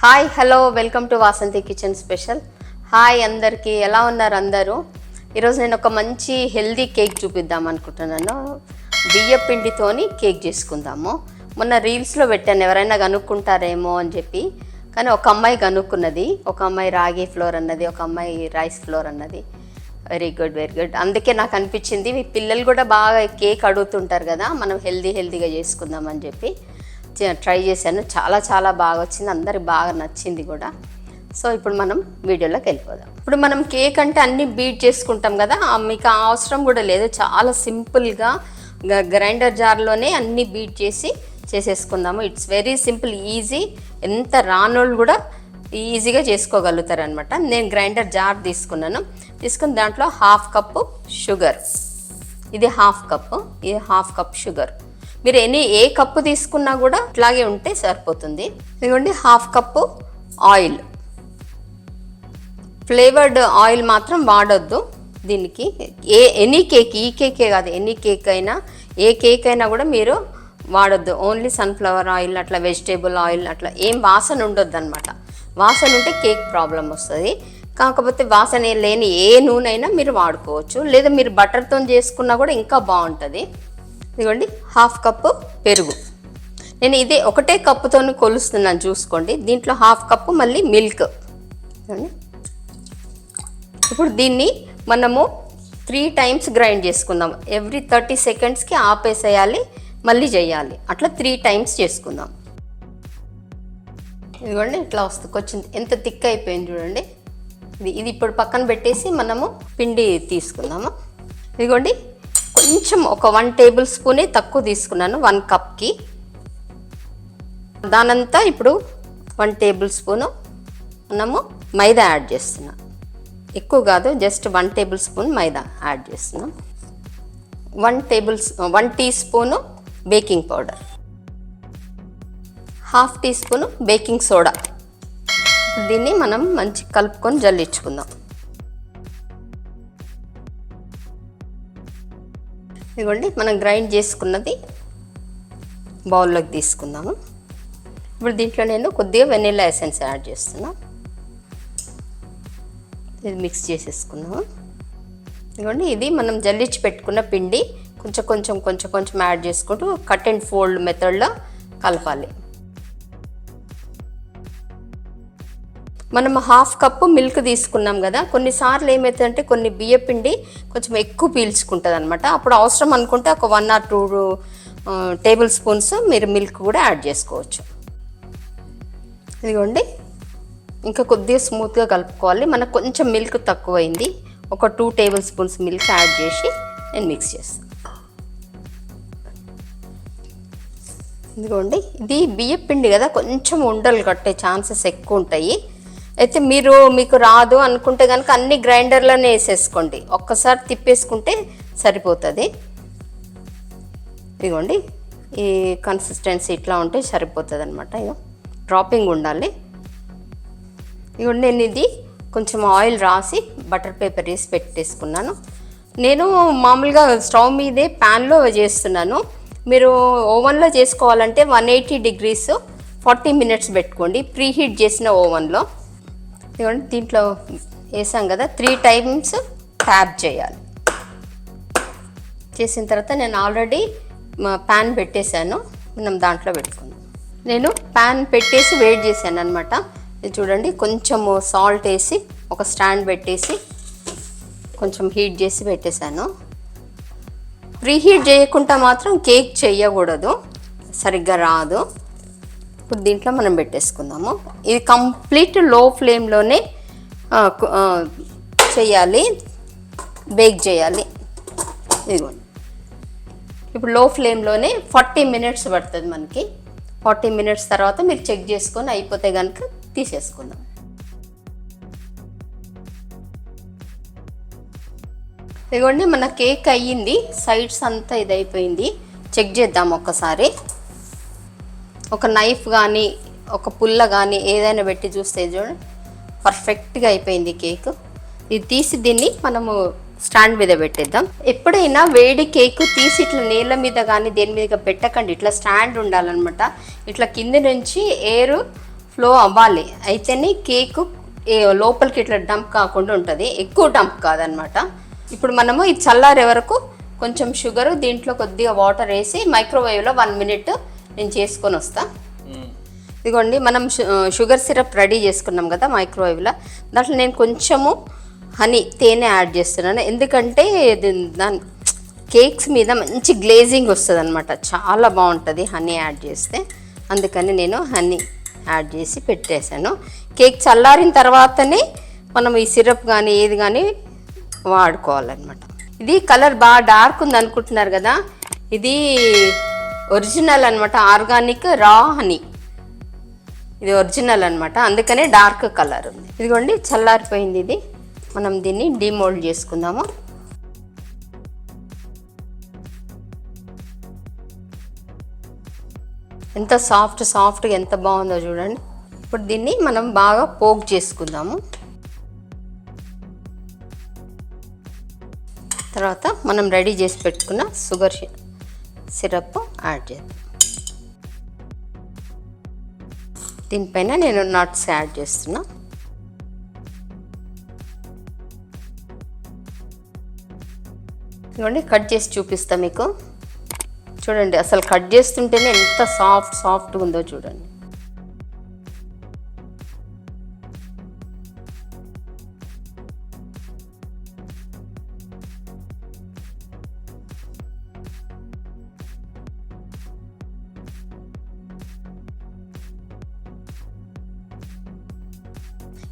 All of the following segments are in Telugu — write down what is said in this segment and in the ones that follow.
Hi hello welcome to Vasanthi kitchen special. Hi అందరికీ, ఎలా ఉన్నారు అందరూ? ఈరోజు నేను ఒక మంచి హెల్దీ కేక్ చూపిద్దాం అనుకుంటున్నాను. బియ్య పిండితోని కేక్ చేసుకుందాము. మొన్న రీల్స్లో పెట్టాను, ఎవరైనా కనుక్కుంటారేమో అని చెప్పి. కానీ ఒక అమ్మాయి కనుక్కున్నది, ఒక అమ్మాయి రాగి ఫ్లోర్ అన్నది, ఒక అమ్మాయి రైస్ ఫ్లోర్ అన్నది. Very good very good. అందుకే నాకు అనిపించింది, మీ పిల్లలు కూడా బాగా కేక్ అడుగుతుంటారు కదా, మనం హెల్దీగా చేసుకుందాం అని చెప్పి ట్రై చేశాను. చాలా బాగా వచ్చింది, అందరికి బాగా నచ్చింది కూడా. సో ఇప్పుడు మనం వీడియోలోకి వెళ్ళిపోదాం. ఇప్పుడు మనం కేక్ అంటే అన్నీ బీట్ చేసుకుంటాం కదా, మీకు అవసరం కూడా లేదు. చాలా సింపుల్గా గ్రైండర్ జార్లోనే అన్నీ బీట్ చేసేసుకుందాము. It's very simple, easy. ఎంత రానోళ్ళు కూడా ఈజీగా చేసుకోగలుగుతారు అనమాట. నేను గ్రైండర్ జార్ తీసుకుని దాంట్లో హాఫ్ కప్పు షుగర్, ఇది హాఫ్ కప్ షుగర్. మీరు ఏ కప్పు తీసుకున్నా కూడా ఇట్లాగే ఉంటే సరిపోతుంది. ఇదిగోండి half cup oil, flavoured oil మాత్రం వాడొద్దు దీనికి. ఎనీ కేక్, ఈ కేకే కాదు, ఎనీ కేక్ అయినా, ఏ కేక్ అయినా కూడా మీరు వాడొద్దు. ఓన్లీ సన్ఫ్లవర్ ఆయిల్, అట్లా వెజిటేబుల్ ఆయిల్, అట్లా ఏం వాసన ఉండొద్దు అనమాట. వాసన ఉంటే కేక్ ప్రాబ్లం వస్తుంది. కాకపోతే వాసన లేని ఏ నూనె అయినా మీరు వాడుకోవచ్చు, లేదా మీరు బటర్తో చేసుకున్నా కూడా ఇంకా బాగుంటుంది. ఇదిగోండి హాఫ్ కప్పు పెరుగు. నేను ఇదే ఒకటే కప్పుతో కొలుస్తున్నాను, చూసుకోండి. దీంట్లో హాఫ్ కప్పు మళ్ళీ మిల్క్. ఇప్పుడు దీన్ని మనము 3 టైమ్స్ గ్రైండ్ చేసుకుందాం. ఎవ్రీ 30 సెకండ్స్కి ఆపేసేయాలి, మళ్ళీ చేయాలి. అట్లా 3 టైమ్స్ చేసుకుందాం. ఇదిగోండి ఇట్లా వస్తుంది, కొంచెం ఎంత థిక్ అయిపోయింది చూడండి. ఇది ఇప్పుడు పక్కన పెట్టేసి మనము పిండి తీసుకుందాము. ఇదిగోండి కొంచెం ఒక 1 టేబుల్ స్పూనే తక్కువ తీసుకున్నాను 1 కప్కి. దానంతా ఇప్పుడు 1 టేబుల్ స్పూను మనము మైదా యాడ్ చేస్తున్నాం. ఎక్కువ కాదు, జస్ట్ 1 టేబుల్ స్పూన్ మైదా యాడ్ చేస్తున్నాం. 1 teaspoon baking powder, half teaspoon baking soda. దీన్ని మనం మంచి కలుపుకొని జల్లించుకుందాం. ఇదిగోండి మనం గ్రైండ్ చేసుకున్నది బౌల్లోకి తీసుకుందాము. ఇప్పుడు దీంట్లో నేను కొద్దిగా వెనిల్లా ఎసెన్స్ యాడ్ చేస్తున్నాను. ఇది మిక్స్ చేసేసుకున్నాము. ఇదిగోండి ఇది మనం జల్లించి పెట్టుకున్న పిండి కొంచెం యాడ్ చేసుకుంటూ కట్ అండ్ ఫోల్డ్ మెథడ్లో కలపాలి. మనం హాఫ్ కప్పు మిల్క్ తీసుకున్నాం కదా, కొన్నిసార్లు ఏమవుతుందంటే కొన్ని బియ్య పిండి కొంచెం ఎక్కువ పీల్చుకుంటుంది అనమాట. అప్పుడు అవసరం అనుకుంటే ఒక 1 or 2 టేబుల్ స్పూన్స్ మీరు మిల్క్ కూడా యాడ్ చేసుకోవచ్చు. ఇదిగోండి ఇంకా కొద్దిగా స్మూత్గా కలుపుకోవాలి. మనకు కొంచెం మిల్క్ తక్కువైంది, ఒక 2 టేబుల్ స్పూన్స్ మిల్క్ యాడ్ చేసి నేను మిక్స్ చేస్తాను. ఇదిగోండి ఇది బియ్య పిండి కదా, కొంచెం ఉండలు కట్టే ఛాన్సెస్ ఎక్కువ ఉంటాయి. అయితే మీకు రాదు అనుకుంటే కనుక అన్ని గ్రైండర్లోనే వేసేసుకోండి, ఒక్కసారి తిప్పేసుకుంటే సరిపోతుంది. ఇదిగోండి ఈ కన్సిస్టెన్సీ ఇట్లా ఉంటే సరిపోతుంది అనమాట. ఇగో డ్రాపింగ్ ఉండాలి. ఇదిగోండి నేను ఇది కొంచెం ఆయిల్ రాసి బటర్ పేపర్ వేసి పెట్టేసుకున్నాను. నేను మామూలుగా స్టవ్ మీదే ప్యాన్లో చేస్తున్నాను. మీరు ఓవెన్లో చేసుకోవాలంటే 180 degrees 40 minutes పెట్టుకోండి, ప్రీ హీట్ చేసిన ఓవెన్లో. ఇదిగోండి దీంట్లో వేసాం కదా, 3 టైమ్స్ ట్యాప్ చేయాలి. చేసిన తర్వాత నేను ఆల్రెడీ ప్యాన్ పెట్టేశాను, మనం దాంట్లో పెట్టుకుందాం. నేను ప్యాన్ పెట్టేసి వెయిట్ చేశాను అనమాట. ఇది చూడండి కొంచెము సాల్ట్ వేసి ఒక స్టాండ్ పెట్టేసి కొంచెం హీట్ చేసి పెట్టేశాను. ప్రీ హీట్ చేయకుండా మాత్రం కేక్ చేయకూడదు, సరిగ్గా రాదు. ఇప్పుడు దీంట్లో మనం పెట్టేసుకుందాము. ఇది కంప్లీట్ లో ఫ్లేమ్లోనే చేయాలి, బేక్ చేయాలి. ఇదిగోండి ఇప్పుడు లో ఫ్లేమ్లోనే 40 minutes పడుతుంది మనకి. 40 minutes తర్వాత మీరు చెక్ చేసుకొని అయిపోతే కనుక తీసేసుకుందాం. ఇదిగోండి మన కేక్ అయ్యింది, సైడ్స్ అంతా ఇది అయిపోయింది. చెక్ చేద్దాం ఒక్కసారి. ఒక నైఫ్ కానీ ఒక పుల్ల కానీ ఏదైనా పెట్టి చూస్తే చూడండి పర్ఫెక్ట్గా అయిపోయింది కేక్. ఇది తీసి దీన్ని మనము స్టాండ్ మీద పెట్టేద్దాం. ఎప్పుడైనా వేడి కేక్ తీసి ఇట్లా నీళ్ళ మీద కానీ దేని మీద పెట్టకండి, ఇట్లా స్టాండ్ ఉండాలన్నమాట. ఇట్లా కింద నుంచి ఎయిర్ ఫ్లో అవ్వాలి, అయితేనే కేక్ లోపలికి ఇట్లా డంప్ కాకుండా ఉంటుంది, ఎక్కువ డంప్ కాదనమాట. ఇప్పుడు మనము ఇది చల్లారే వరకు కొంచెం షుగరు దీంట్లో కొద్దిగా వాటర్ వేసి మైక్రోవేవ్లో 1 మినిట్ నేను చేసుకొని వస్తాను. ఇదిగోండి, మనం షుగర్ సిరప్ రెడీ చేసుకున్నాం కదా మైక్రోవేవ్లో, దాంట్లో నేను కొంచెము హనీ తేనె యాడ్ చేస్తున్నాను. ఎందుకంటే దాని కేక్స్ మీద మంచి గ్లేజింగ్ వస్తుంది అనమాట, చాలా బాగుంటుంది హనీ యాడ్ చేస్తే. అందుకని నేను హనీ యాడ్ చేసి పెట్టేశాను. కేక్ చల్లారిన తర్వాతనే మనం ఈ సిరప్ కానీ ఏది కానీ వాడుకోవాలన్నమాట. ఇది కలర్ బాగా డార్క్ ఉంది అనుకుంటున్నారు కదా, ఇది ఒరిజినల్ అనమాట, ఆర్గానిక్ రా హనీ, ఇది ఒరిజినల్ అనమాట, అందుకనే డార్క్ కలర్ ఉంది. ఇదిగోండి చల్లారిపోయింది ఇది. మనం దీన్ని డిమోల్డ్ చేసుకుందాము. ఎంత సాఫ్ట్గా ఎంత బాగుందో చూడండి. ఇప్పుడు దీన్ని మనం బాగా పోక్ చేసుకుందాము. తర్వాత మనం రెడీ చేసి పెట్టుకున్న షుగర్ సిరప్ యాడ్ చేద్దాం. దీనిపైన నేను నట్స్ యాడ్ చేస్తున్నా. ఇదిగోండి కట్ చేసి చూపిస్తా మీకు. చూడండి అసలు కట్ చేస్తుంటేనే ఎంత సాఫ్ట్గా ఉందో చూడండి.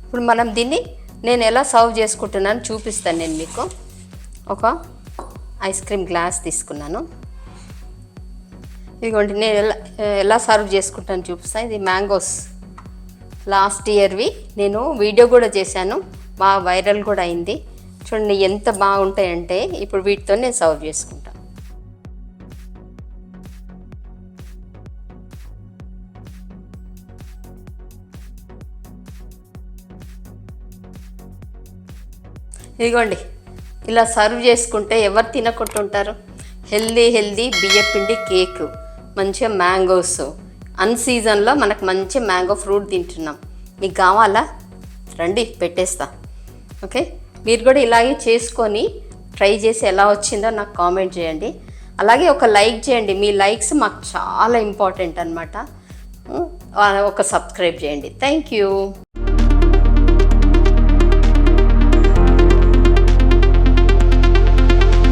ఇప్పుడు మనం దీన్ని నేను ఎలా సర్వ్ చేసుకుంటున్నాను చూపిస్తాను నేను మీకు. ఒక ఐస్ క్రీమ్ గ్లాస్ తీసుకున్నాను. ఇదిగోండి నేను ఎలా సర్వ్ చేసుకుంటాను చూపిస్తాను. ఇది మ్యాంగోస్ లాస్ట్ ఇయర్వి, నేను వీడియో కూడా చేశాను, బాగా వైరల్ కూడా అయింది. చూడండి ఎంత బాగుంటాయంటే. ఇప్పుడు వీటితో నేను సర్వ్ చేసుకుంటాను. ఇదిగోండి ఇలా సర్వ్ చేసుకుంటే ఎవరు తినకుంటుంటారు. హెల్దీ బియ్యపిండి కేక్, మంచిగా మ్యాంగోస్, అన్సీజన్లో మనకు మంచి మ్యాంగో ఫ్రూట్ తింటున్నాం. మీకు కావాలా రండి పెట్టేస్తా. ఓకే, మీరు కూడా ఇలాగే చేసుకొని ట్రై చేసి ఎలా వచ్చిందో నాకు కామెంట్ చేయండి. అలాగే ఒక లైక్ చేయండి, మీ లైక్స్ మాకు చాలా ఇంపార్టెంట్ అనమాట. ఒక సబ్స్క్రైబ్ చేయండి. Thank you.